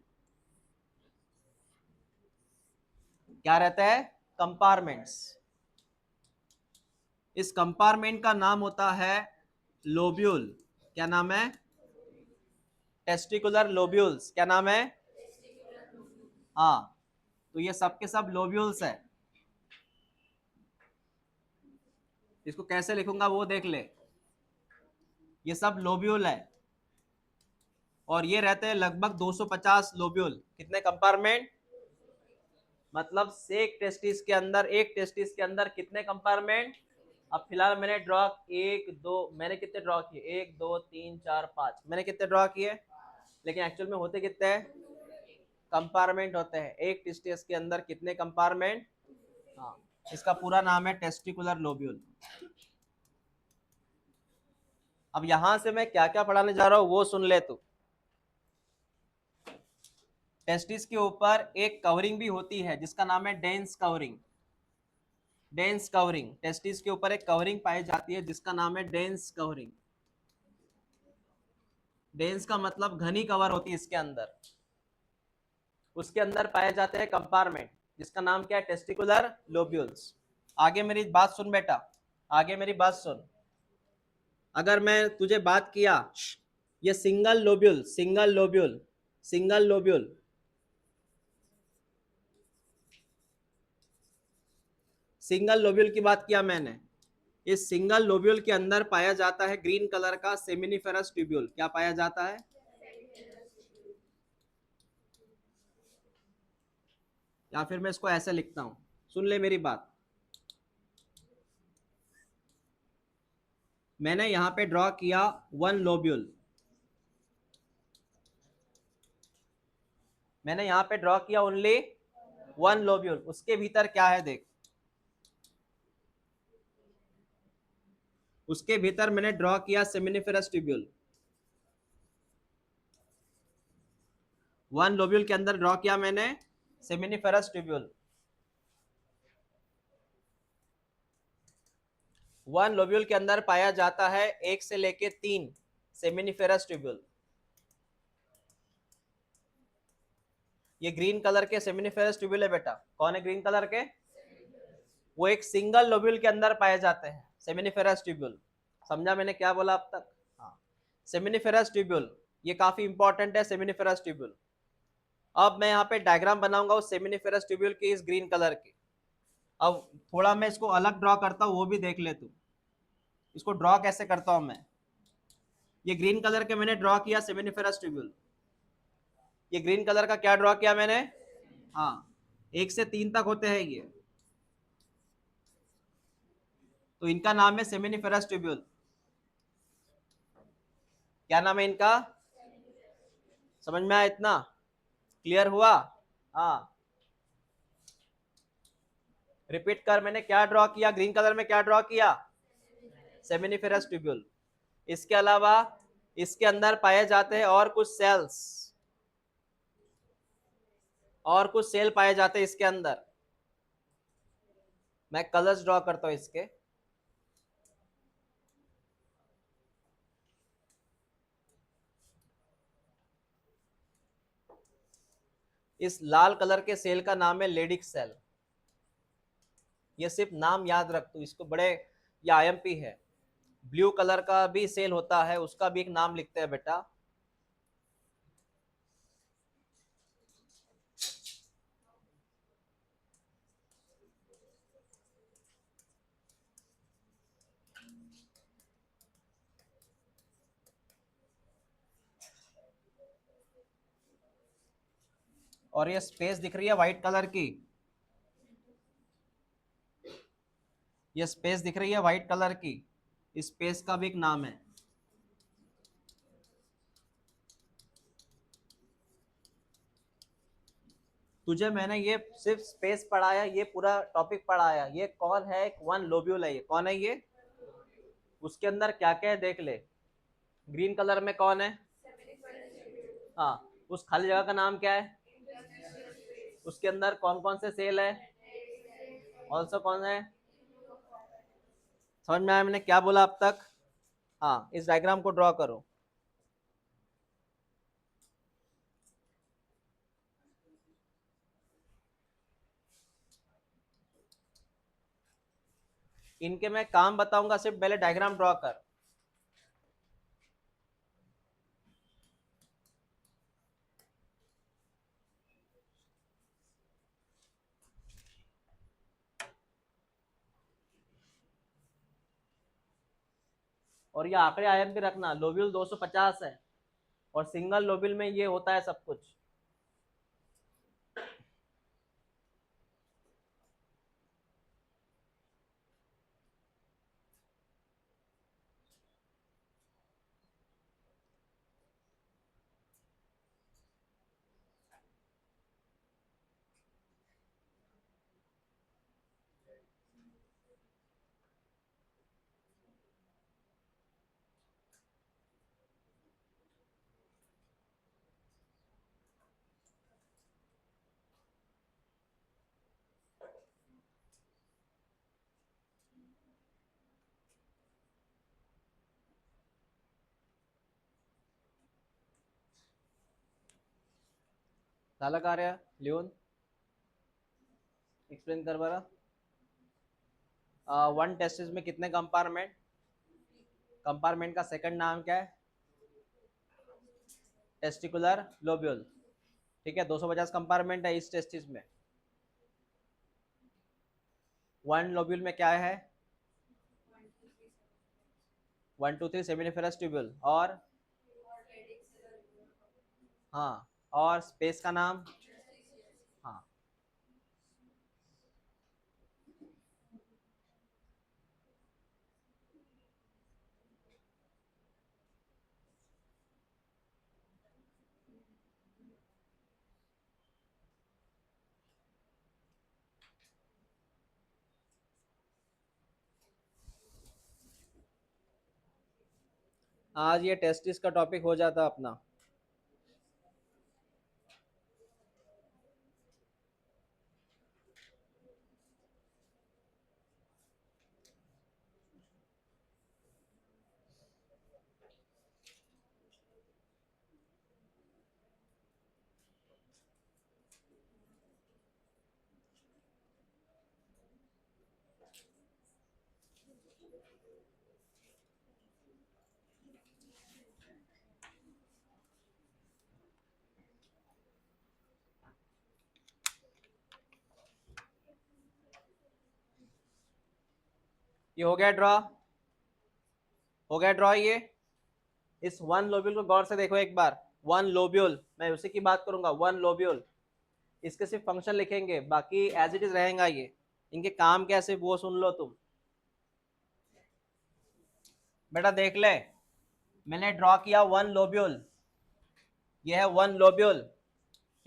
A: क्या रहता है? कंपार्टमेंट्स। इस कंपार्टमेंट का नाम होता है लोब्यूल। क्या नाम है? Testicular lobules. क्या नाम है? हाँ। तो ये सब के सब लोब्यूल्स है। इसको कैसे लिखूंगा वो देख ले। ये सब लोब्यूल है, और ये रहते हैं लगभग 250 लोब्यूल। कितने कंपार्टमेंट? मतलब एक टेस्टिस के अंदर कितने कंपार्टमेंट? अब फिलहाल मैंने ड्रॉ 1, 2, मैंने कितने ड्रॉ किए? 1, 2, 3, 4, 5, मैंने कितने ड्रॉ किए? लेकिन एक्चुअल में होते कितने हैं? कंपार्टमेंट होते हैं। एक टेस्टिस के अंदर कितने कंपार्टमेंट? हाँ। इसका पूरा नाम है टेस्टिकुलर लोब्यूल। अब यहां से मैं क्या क्या पढ़ाने जा रहा हूं वो सुन ले तू। टेस्टिस के ऊपर एक कवरिंग भी होती है जिसका नाम है dense covering. Dense covering, testis के ऊपर एक कवरिंग पाई जाती है जिसका नाम है डेंस कवरिंग। डेंस का मतलब घनी कवर होती है इसके अंदर। उसके अंदर पाए जाते हैं कंपार्टमेंट जिसका नाम क्या है? Testicular lobules. आगे मेरी बात सुन बेटा, आगे मेरी बात सुन। अगर मैं तुझे बात किया, ये single lobule, single lobule, single lobule, single lobule की बात किया मैंने। इस सिंगल लोब्यूल के अंदर पाया जाता है ग्रीन कलर का सेमिनिफेरस ट्यूब्यूल। क्या पाया जाता है? या फिर मैं इसको ऐसे लिखता हूं, सुन ले मेरी बात। मैंने यहां पे ड्रॉ किया वन लोब्यूल, मैंने यहां पे ड्रॉ किया ओनली वन लोब्यूल। उसके भीतर क्या है देख, उसके भीतर मैंने ड्रॉ किया सेमिनिफेरस ट्यूब्यूल। वन लोब्यूल के अंदर ड्रॉ किया मैंने सेमिनिफेरस ट्यूब्यूल। वन लोब्यूल के अंदर पाया जाता है 1 से लेके 3 सेमिनिफेरस ट्यूब्यूल। ये ग्रीन कलर के सेमिनिफेरस ट्यूब्यूल है बेटा। कौन है ग्रीन कलर के? वो एक सिंगल लोब्यूल के अंदर पाए जाते हैं सेमिनिफेरस ट्यूब्यूल। समझा मैंने क्या बोला अब तक? हाँ, सेमिनिफेरस ट्यूब्यूल ये काफी इंपॉर्टेंट है, सेमिनिफेरस ट्यूब्यूल। अब मैं यहाँ पे डायग्राम बनाऊंगा उस सेमिनिफेरस ट्यूब्यूल की, इस ग्रीन कलर की। अब थोड़ा मैं इसको अलग ड्रॉ करता हूँ, वो भी देख ले तू। इसको ड्रॉ कैसे करता हूँ मैं। ये ग्रीन कलर के मैंने ड्रॉ किया सेमिनिफेरस ट्यूब्यूल। ये ग्रीन कलर का क्या ड्रॉ किया मैंने? हाँ, 1 से 3 तक होते हैं ये, तो इनका नाम है सेमिनिफेरस ट्यूब्यूल। क्या नाम है इनका? समझ में आया इतना? क्लियर हुआ? हाँ, रिपीट कर। मैंने क्या ड्रॉ किया ग्रीन कलर में? क्या ड्रॉ किया? Seminiferous tubule. इसके अलावा इसके अंदर पाए जाते हैं और कुछ सेल्स, और कुछ सेल पाए जाते हैं इसके अंदर। मैं कलर्स ड्रॉ करता हूं इसके। इस लाल कलर के सेल का नाम है लेडिक सेल। ये सिर्फ नाम याद रख तू इसको, बड़े, ये आईएमपी है। ब्लू कलर का भी सेल होता है, उसका भी एक नाम लिखते हैं बेटा। और ये स्पेस दिख रही है व्हाइट कलर की, ये स्पेस दिख रही है व्हाइट कलर की, इस स्पेस का भी एक नाम है। तुझे मैंने ये सिर्फ स्पेस पढ़ाया, ये पूरा टॉपिक पढ़ाया। ये कौन है? एक वन लोब्यूल है। ये कौन है? ये उसके अंदर क्या क्या है देख ले। ग्रीन कलर में कौन है? हाँ, उस खाली जगह का नाम क्या है? उसके अंदर कौन कौन से सेल है? ऑल्सो कौन है? समझ में आया मैंने क्या बोला अब तक? हाँ, इस डायग्राम को ड्रॉ करो। इनके मैं काम बताऊंगा, सिर्फ पहले डायग्राम ड्रॉ कर। और ये आंकड़े आयन भी रखना, लोब्यूल 250 है और सिंगल लोब्यूल में ये होता है सब कुछ। झालं कार्य लिहून? एक्सप्लेन कर बरं। वन टेस्टिस में कितने कंपार्टमेंट? कंपार्टमेंट का सेकंड नाम क्या है? Testicular lobule. ठीक है, 250 कंपार्टमेंट है इस टेस्टिस में। वन लोब्यूल में क्या है? 1 2 3 सेमिनिफेरस ट्यूब्यूल। और हाँ, और स्पेस का नाम? हाँ, आज ये टेस्टिस का टॉपिक हो जाता अपना। ये हो गया ड्रॉ, हो गया ड्रॉ। ये इस वन लोब्यूल को गौर से देखो एक बार। वन लोब्यूल, मैं उसी की बात करूंगा, वन लोब्यूल। इसके सिर्फ फंक्शन लिखेंगे, बाकी एज इट इज रहेगा ये। इनके काम कैसे वो सुन लो तुम। बेटा देख ले, मैंने ड्रॉ किया वन लोब्यूल, ये है वन लोब्यूल।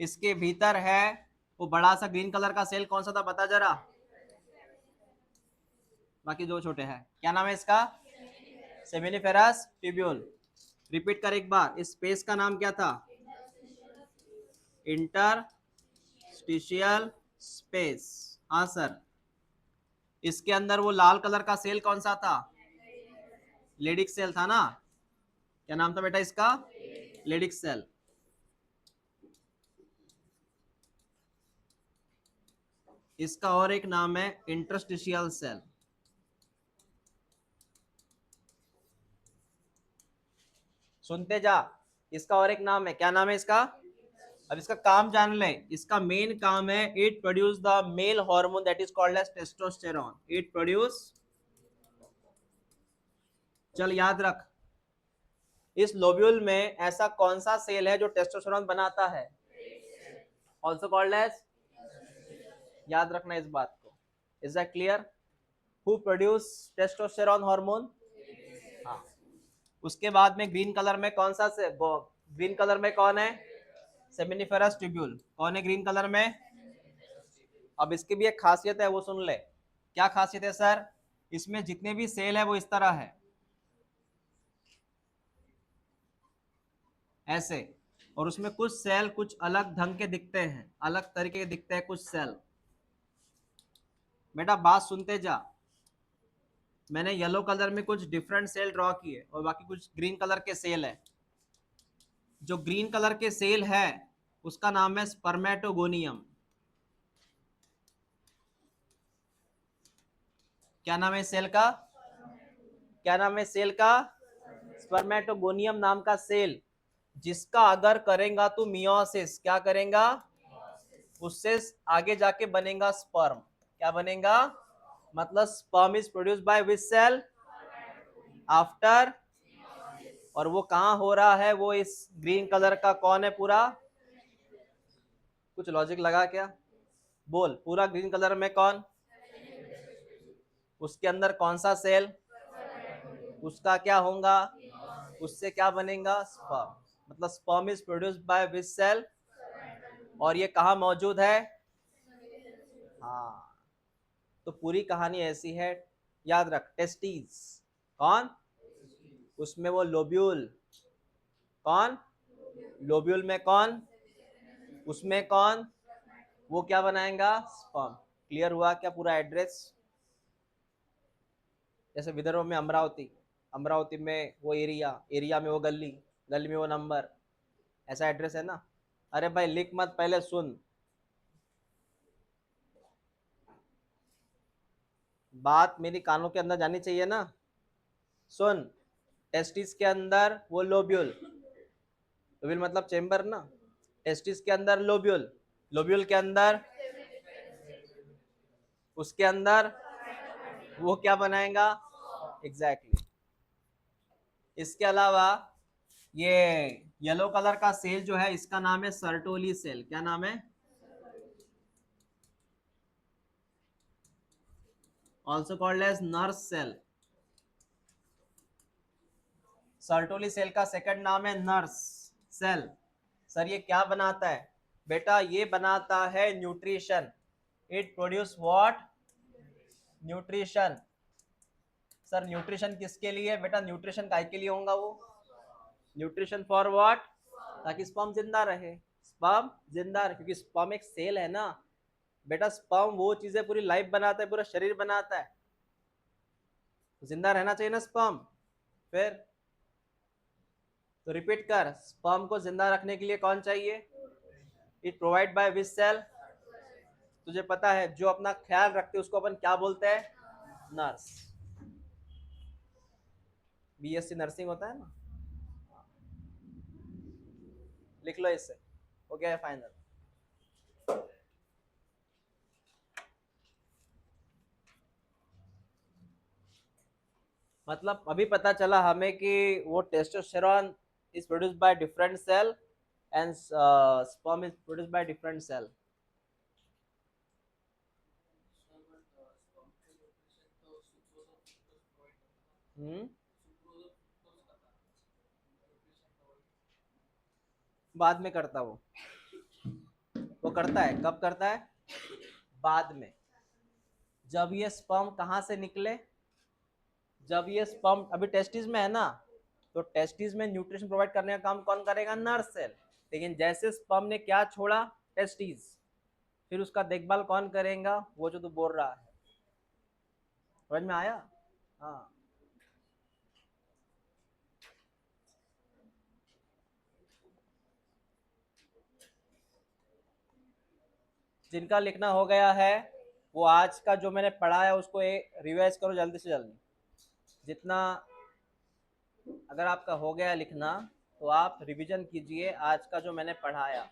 A: इसके भीतर है वो बड़ा सा ग्रीन कलर का सेल, कौन सा था बता जरा। बाकी दो छोटे हैं, क्या नाम है इसका? Seminiferous tubule. रिपीट कर एक बार, इस स्पेस का नाम क्या था? Interstitial space. हाँ सर। इसके अंदर वो लाल कलर का सेल कौन सा था? लेडिक सेल था ना। क्या नाम था बेटा इसका? Leydig cell. इसका और एक नाम है इंटरस्टिशियल सेल। सुनते जा, इसका और एक नाम है, क्या नाम है इसका? अब इसका काम जान ले। इसका मेन काम है, it produce the male hormone that is called as testosterone. It produce, चल याद रख, इस लोब्यूल में ऐसा कौन सा सेल है जो टेस्टोस्टेरॉन बनाता है? ऑल्सो कॉल्ड एज, याद रखना इस बात को। Is that clear? Who produce testosterone hormone? हाँ। उसके बाद में ग्रीन कलर में कौन सा से, ग्रीन कलर में कौन है? Seminiferous tubule. कौन है ग्रीन कलर में? अब इसकी भी एक खासियत है, वो सुन ले। क्या खासियत है सर? इसमें जितने भी सेल है वो इस तरह है, ऐसे। और उसमें कुछ सेल कुछ अलग ढंग के दिखते हैं, अलग तरीके के दिखते हैं कुछ सेल। बेटा बात सुनते जा। मैंने येलो कलर में कुछ डिफरेंट सेल ड्रॉ किए और बाकी कुछ ग्रीन कलर के सेल है। जो ग्रीन कलर के सेल है उसका नाम है स्पर्मेटोगोनियम। क्या नाम है सेल का? क्या नाम है सेल का? स्पर्मेटोगोनियम नाम का सेल, जिसका अगर करेगा तो मियोसिस, क्या करेगा? उससे आगे जाके बनेगा स्पर्म। क्या बनेगा? मतलब sperm is produce by which cell? After. और वो कहाँ हो रहा है? वो इस ग्रीन कलर का कौन है पूरा? कुछ लॉजिक लगा क्या? बोल, पूरा ग्रीन कलर में कौन? उसके अंदर कौन सा सेल? उसका क्या होगा? उससे क्या बनेगा? स्पर्म। मतलब sperm is produce by which cell? और ये कहाँ मौजूद है? हाँ। तो पूरी कहानी ऐसी है, याद रख। टेस्टिस कौन? उसमें वो लोब्यूल कौन? लोब्यूल में कौन? उसमें कौन? वो क्या बनाएगा? स्पर्म। क्लियर हुआ क्या पूरा एड्रेस? जैसे विदर्भ में अमरावती, अमरावती में वो एरिया, एरिया में वो गली, गली में वो नंबर, ऐसा एड्रेस है ना। अरे भाई लिख मत, पहले सुन। बात मेरी कानों के अंदर जानी चाहिए ना। सुन, टेस्टिस के अंदर वो लोब्यूल, लोब्यूल मतलब चेम्बर ना। टेस्टिस के अंदर लोब्यूल, लोब्यूल के अंदर, उसके अंदर वो क्या बनाएगा? Exactly exactly. इसके अलावा ये येलो कलर का सेल जो है इसका नाम है सर्टोली सेल। क्या नाम है? Also called as nurse cell. Sertoli cell का सेकंड नाम है नर्स सेल। सर ये क्या बनाता है? बेटा ये बनाता है nutrition. It produce what? Nutrition. Sir nutrition किसके लिए? बेटा न्यूट्रिशन काय के लिए होगा वो? न्यूट्रिशन फॉर व्हाट, ताकि स्पर्म जिंदा रहे, स्पर्म जिंदा रहे, क्योंकि स्पर्म एक सेल है ना बेटा, स्पर्म वो चीजें पूरी लाइफ बनाता है, पूरा शरीर बनाता है, जिंदा रहना चाहिए ना स्पर्म। फिर तो रिपीट कर, स्पर्म को जिंदा रखने के लिए कौन चाहिए? It provide by which cell? तुझे पता है जो अपना ख्याल रखते हैं उसको अपन क्या बोलते हैं? नर्स। बीएससी नर्सिंग होता है ना, लिख लो इससे, हो गया है फाइनल। मतलब अभी पता चला हमें कि वो testosterone is produced by different cell and sperm is produced by different cell. बाद में करता वो करता है, कब करता है? बाद में। जब ये स्पर्म कहाँ से निकले, जब ये स्पर्म अभी टेस्टिस में है ना, तो टेस्टिस में न्यूट्रिशन प्रोवाइड करने का काम कौन करेगा? Nurse cell. लेकिन जैसे स्पर्म ने क्या छोड़ा? टेस्टिस, फिर उसका देखभाल कौन करेगा? वो जो तू बोल रहा है, समझ में आया? हाँ। जिनका लिखना हो गया है वो आज का जो मैंने पढ़ा है उसको रिवाइज करो जल्दी से जल्दी, जितना अगर आपका हो गया लिखना तो आप रिवीजन कीजिए आज का जो मैंने पढ़ाया।